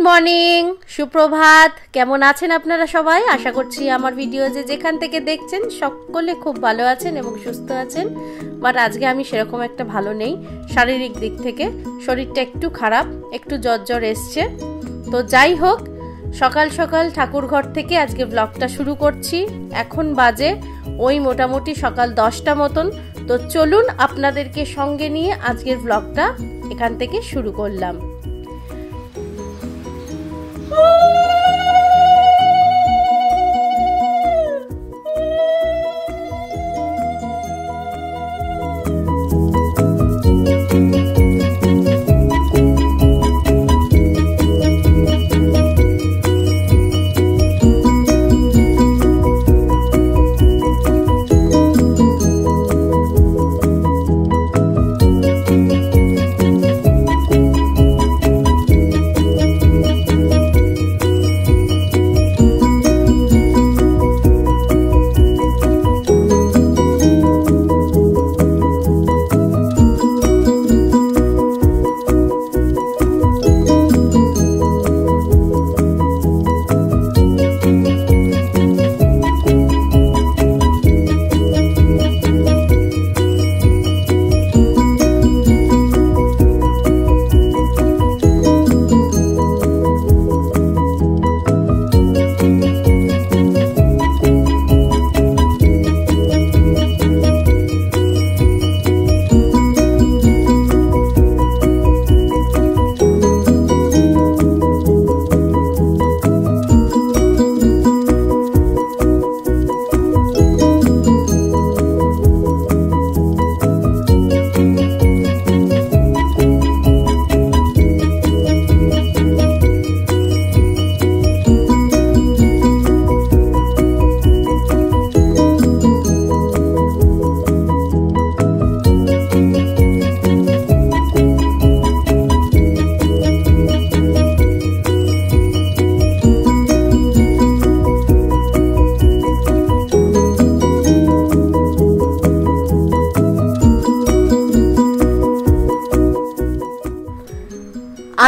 Morning, সুপ্রভাত। কেমন আছেন আপনারা সবাই? আশা করছি আমার ভিডিও যেখান থেকে দেখছেন সকলে খুব ভালো আছেন এবং সুস্থ আছেন। বাট আজকে আমি সেরকম একটা ভালো নেই, শারীরিক দিক থেকে শরীরটা একটু খারাপ, একটু জ্বর এসছে। তো যাই হোক, সকাল সকাল ঠাকুর ঘর থেকে আজকে ব্লগটা শুরু করছি। এখন বাজে ওই মোটামুটি সকাল 10টা মতন। তো চলুন আপনাদেরকে সঙ্গে নিয়ে আজকের ব্লগটা এখান থেকে শুরু করলাম।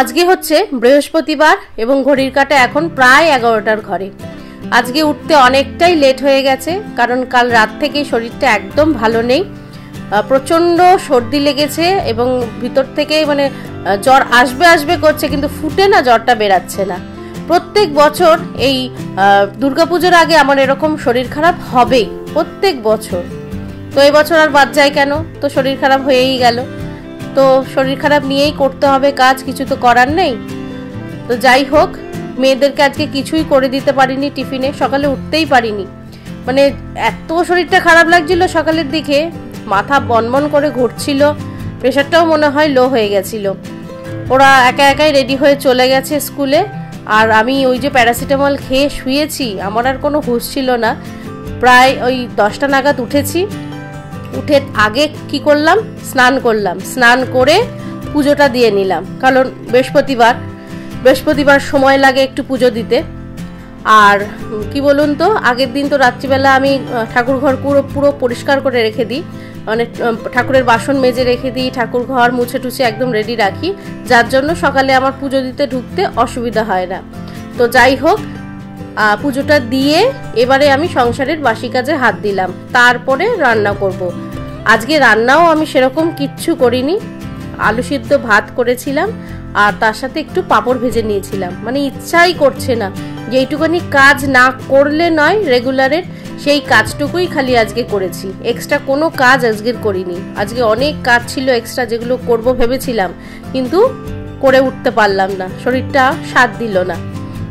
আজকে হচ্ছে বৃহস্পতিবার এবং ঘড়ির কাঁটা এখন প্রায় 11টার ঘরে। আজকে উঠতে অনেকটাই লেট হয়ে গেছে, কারণ কাল রাত থেকেই শরীরটা একদম ভালো নেই। প্রচণ্ড সর্দি লেগেছে এবং ভিতর থেকে জ্বর আসবে করছে, কিন্তু ফুটে না, জ্বরটা বেরাচ্ছে না। প্রত্যেক বছর এই দুর্গাপুজোর আগে আমার এরকম শরীর খারাপ হবেই, প্রত্যেক বছর। তো এই বছর আর বাদ যায় কেন? তো শরীর খারাপ হয়েই গেল। তো শরীর খারাপ নিয়েই করতে হবে কাজ, কিছু তো করার নেই। তো যাই হোক, মেয়েদেরকে আজকে কিছুই করে দিতে পারিনি টিফিনে, সকালে উঠতেই পারিনি। এত শরীরটা খারাপ লাগছিল সকালের দিকে, মাথা বনবন করে ঘুরছিল, প্রেশারটাও মনে হয় লো হয়ে গেছিল। ওরা একাই রেডি হয়ে চলে গেছে স্কুলে, আর আমি ওই যে প্যারাসিটামল খেয়ে শুয়েছি, আমার আর কোনো হুঁশ ছিল না। প্রায় ওই 10টা নাগাদ উঠেছি। উঠে আগে কি করলাম, স্নান করলাম, স্নান করে পুজোটা দিয়ে নিলাম, কারণ বৃহস্পতিবার সময় লাগে একটু পুজো দিতে। আর কি বলুন তো, আগের দিন তো রাত্রিবেলা আমি ঠাকুর ঘর পুরো পরিষ্কার করে রেখে দিই, ঠাকুরের বাসন মেজে রেখে দিই, ঠাকুর ঘর মুছে টুছে একদম রেডি রাখি, যার জন্য সকালে আমার পুজো দিতে ঢুকতে অসুবিধা হয় না। তো যাই হোক, পুজোটা দিয়ে এবারে আমি সংসারের বাসি কাজে হাত দিলাম, তারপরে রান্না করব। আজকে রান্নাও আমি সেরকম কিচ্ছু করিনি, আলু সিদ্ধ ভাত করেছিলাম আর তার সাথে একটু পাঁপড় ভেজে নিয়েছিলাম। ইচ্ছাই করছে না, যেইটুখানি কাজ না করলে নয় রেগুলারের, সেই কাজটুকুই খালি আজকে করেছি, এক্সট্রা কোনো কাজ আজকের করিনি। আজকে অনেক কাজ ছিল এক্সট্রা, যেগুলো করব ভেবেছিলাম, কিন্তু করে উঠতে পারলাম না, শরীরটা সাথ দিল না।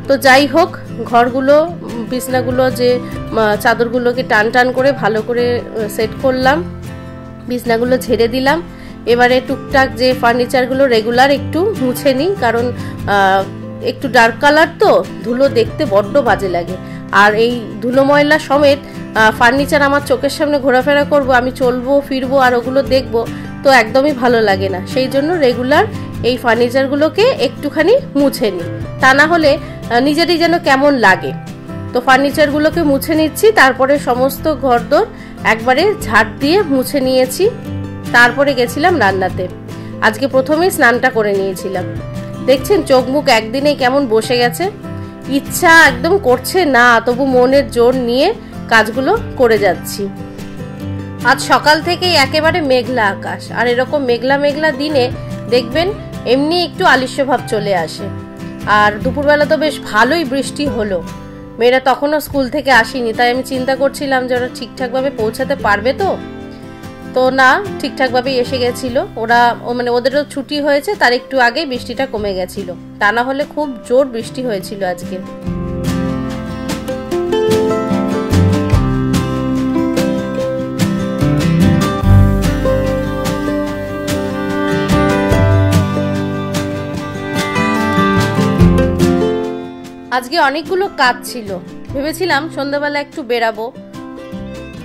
তো যাই হোক, ঘরগুলো, বিছনাগুলো, যে চাদরগুলোকে টান করে ভালো করে সেট করলাম, বিছনাগুলো ঝেড়ে দিলাম। এবারে টুকটাক যে ফার্নিচারগুলো রেগুলার একটু মুছে নিই, কারণ একটু ডার্ক কালার তো, ধুলো দেখতে বড্ড বাজে লাগে। আর এই ধুলো ময়লা সমেত ফার্নিচার আমার চোখের সামনে ঘোরাফেরা করব, আমি চলবো ফিরবো আর ওগুলো দেখবো, তো একদমই ভালো লাগে না। সেই জন্য রেগুলার এই ফার্নিচারগুলোকে একটুখানি মুছে নিই, তা না হলে নিজেরই যেন কেমন লাগে। তো ফার্নিচারগুলোকে মুছে নিচ্ছি, তারপরে সমস্ত ঘরদোর একবারে ঝাড় দিয়ে মুছে নিয়েছি। তারপরে গেছিলাম রান্নাতে। আজকে প্রথমেই স্নানটা করে নিয়েছিলাম। দেখছেন চোখ মুখ একদিনেই কেমন বসে গেছে, ইচ্ছা একদম করছে না, তবু মনের জোর নিয়ে কাজগুলো করে যাচ্ছি। আজ সকাল থেকেই একেবারে মেঘলা আকাশ, আর এরকম মেঘলা মেঘলা দিনে দেখবেন এমনি একটু আলিস্য ভাব চলে আসে। আর দুপুরবেলা তো বেশ ভালোই বৃষ্টি হলো, মেয়েরা তখনও স্কুল থেকে আসেনি, তাই আমি চিন্তা করছিলাম যে ওরা ঠিকঠাকভাবে পৌঁছাতে পারবে তো না, ঠিকঠাকভাবেই এসে গেছিল ওরা, মানে ওদেরও ছুটি হয়েছে, তার একটু আগেই বৃষ্টিটা কমে গেছিল, তা না হলে খুব জোর বৃষ্টি হয়েছিল আজকে। আজকে অনেকগুলো কাজ ছিল, ভেবেছিলাম সন্ধ্যাবেলা একটু বেরাবো,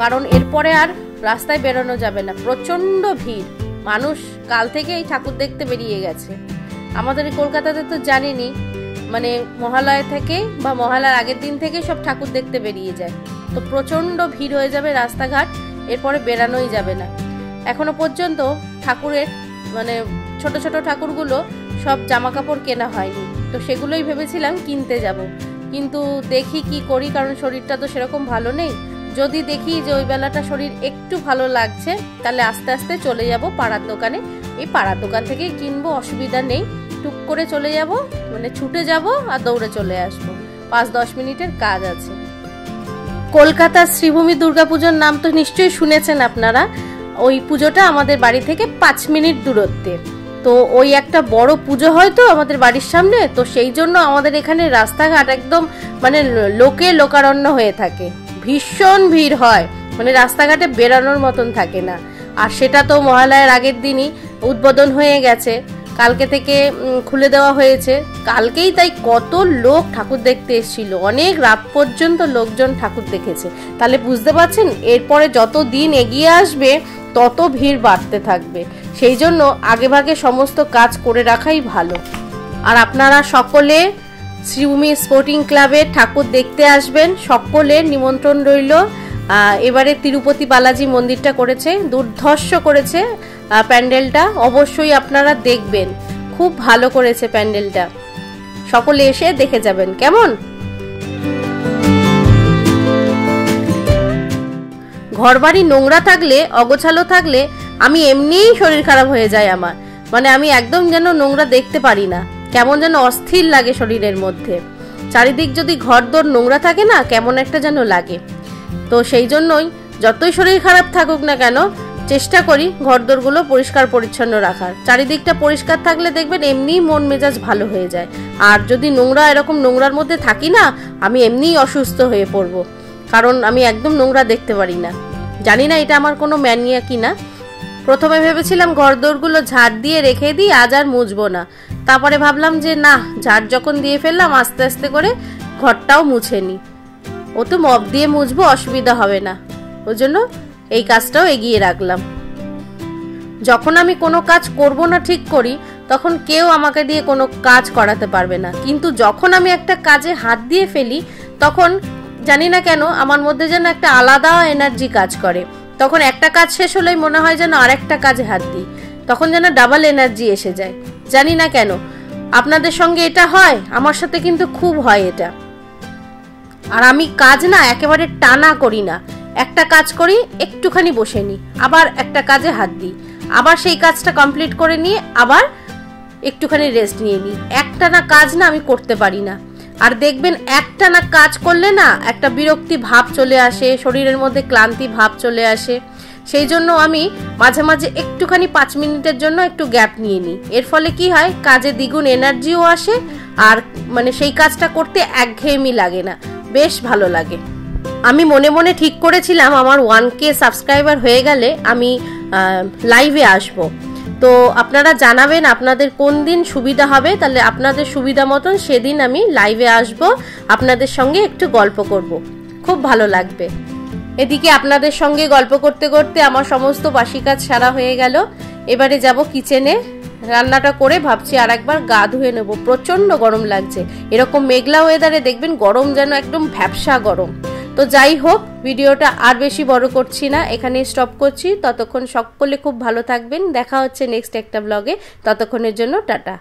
কারণ এরপরে আর রাস্তায় বেরোনো যাবে না, প্রচন্ড ভিড়, মানুষ কাল থেকে এই ঠাকুর দেখতে বেরিয়ে গেছে। আমাদের কলকাতাতে তো জানিনি, মানে মহালয়া থেকে বা মহালয়ার আগের দিন থেকে সব ঠাকুর দেখতে বেরিয়ে যায়, তো প্রচন্ড ভিড় হয়ে যাবে রাস্তাঘাট, এরপরে বেরানোই যাবে না। এখনো পর্যন্ত ঠাকুরের মানে ছোট ছোট ঠাকুরগুলো সব জামা কাপড় কেনা হয়নি, তো সেগুলোই ভেবেছিলাম কিনতে যাব, কিন্তু দেখি কি করি, কারণ শরীরটা তো সেরকম ভালো নেই। যদি দেখি যে ওই বেলাটা শরীর একটু ভালো লাগছে, তাহলে আস্তে আস্তে চলে যাব পাড়ার দোকানে, এই পাড়ার দোকান থেকেই কিনবো, অসুবিধা নেই, টুক করে চলে যাব, মানে ছুটে যাব আর দৌড়ে চলে আসবো, 5-10 মিনিটের কাজ আছে। কলকাতার শ্রীভূমি দুর্গাপুজোর নাম তো নিশ্চয়ই শুনেছেন আপনারা, ওই পুজোটা আমাদের বাড়ি থেকে 5 মিনিট দূরত্বে, তো ওই একটা বড় পুজো হয় তো আমাদের বাড়ির সামনে, তো সেই জন্য আমাদের এখানে রাস্তাঘাট একদম মানে লোকে লোকারণ্য হয়ে থাকে, ভীষণ ভিড় হয়, মানে রাস্তাঘাটে বেরানোর মতন থাকে না। আর সেটা তো মহালয়ার আগের দিনই উদ্বোধন হয়ে গেছে, কালকে থেকে খুলে দেওয়া হয়েছে, কালকেই তাই কত লোক ঠাকুর দেখতে এসেছিল, অনেক রাত পর্যন্ত লোকজন ঠাকুর দেখেছে। তাহলে বুঝতে পারছেন এরপরে যত দিন এগিয়ে আসবে তত ভিড় বাড়তে থাকবে, সেই জন্য আগেভাগে সমস্ত কাজ করে রাখাই ভালো। আর আপনারা সকলে শ্রীভূমি স্পোর্টিং ক্লাবে ঠাকুর দেখতে আসবেন, সকলের নিমন্ত্রণ রইল। এবারে তিরুপতি বালাজি মন্দিরটা করেছে, দুর্ধর্ষ করেছে প্যান্ডেলটা, অবশ্যই আপনারা দেখবেন, খুব ভালো করেছে প্যান্ডেলটা, সকলে এসে দেখে যাবেন কেমন। ঘরবাড়ি নোংরা থাকলে, অগোছালো থাকলে আমি এমনিই শরীর খারাপ হয়ে যায় আমার, মানে আমি একদম যেন নোংরা দেখতে পারি না, কেমন যেন অস্থির লাগে শরীরের মধ্যে। চারিদিক যদি ঘরদোর নোংরা থাকে না, কেমন একটা যেন লাগে। তো সেই জন্যই যতই শরীর খারাপ থাকুক না কেন, চেষ্টা করি ঘরদোরগুলো পরিষ্কার পরিচ্ছন্ন রাখার, চারিদিকটা পরিষ্কার থাকলে দেখবেন এমনিই মন মেজাজ ভালো হয়ে যায়। আর যদি নোংরা এরকম নোংরার মধ্যে থাকি না, আমি এমনিই অসুস্থ হয়ে পড়বো, কারণ আমি একদম নোংরা দেখতে পারি না। জানি না এটা আমার কোনো ম্যানিয়া কিনা। প্রথমে ভেবেছিলাম ঘরদোরগুলো ঝাড় দিয়ে রেখে দিই, আজ আর মুছবো না, তারপরে ভাবলাম যে না, ঝাড় যখন দিয়ে ফেললাম আস্তে আস্তে করে ঘরটাও মুছে নি, ও তো মপ দিয়ে মুছবো, অসুবিধা হবে না, ওই জন্য এই কাজটাও এগিয়ে রাখলাম। যখন আমি কোনো কাজ করব না ঠিক করি, তখন কেউ আমাকে দিয়ে কোনো কাজ করাতে পারবে না, কিন্তু যখন আমি একটা কাজে হাত দিয়ে ফেলি, তখন জানি না কেন আমার মধ্যে যেন একটা আলাদা এনার্জি কাজ করে, তখন একটা কাজ শেষ হলেই মনে হয় যেন আরেকটা কাজে হাত দিই, তখন যেন ডাবল এনার্জি এসে যায়, জানি না কেন। আপনাদের সঙ্গে এটা হয়, আমার সাথে কিন্তু খুব হয় এটা। আর আমি কাজ না একেবারে টানা করি না, একটা কাজ করি, একটুখানি বসে নিই, আবার একটা কাজে হাত দিই, আবার সেই কাজটা কমপ্লিট করে নিয়ে আবার একটুখানি রেস্ট নিয়ে নিই, একটানা কাজ না আমি করতে পারি না। আর দেখবেন একটানা কাজ করলে না একটা বিরক্তি ভাব চলে আসে, শরীরের মধ্যে ক্লান্তি ভাব চলে আসে, সেই জন্য আমি মাঝে মাঝে একটুখানি 5 মিনিটের জন্য একটু গ্যাপ নিয়ে নিই, এর ফলে কি হয়, কাজে দ্বিগুণ এনার্জিও আসে, আর মানে সেই কাজটা করতে একঘেয়েমি লাগে না, বেশ ভালো লাগে। আমি মনে মনে ঠিক করেছিলাম আমার 1K সাবস্ক্রাইবার হয়ে গেলে আমি লাইভে আসব, তো আপনারা জানাবেন আপনাদের কোন দিন সুবিধা হবে, তাহলে আপনাদের সুবিধা মতন সেদিন আমি লাইভে আসব, আপনাদের সঙ্গে একটু গল্প করব, খুব ভালো লাগবে। এদিকে আপনাদের সঙ্গে গল্প করতে করতে আমার সমস্ত বাসি কাজ সারা হয়ে গেল, এবারে যাব কিচেনে, রান্নাটা করে ভাবছি আর একবার গা ধুয়ে নেব, প্রচন্ড গরম লাগছে, এরকম মেঘলা ওয়েদারে দেখবেন গরম যেন একদম ভ্যাপসা গরম। তো যাই হোক, ভিডিওটা আর বেশি বড় করছি না, এখানে স্টপ করছি। ততক্ষণ সকলে খুব ভালো থাকবেন, দেখা হচ্ছে নেক্সট একটা ব্লগে, ততক্ষণের জন্য টাটা।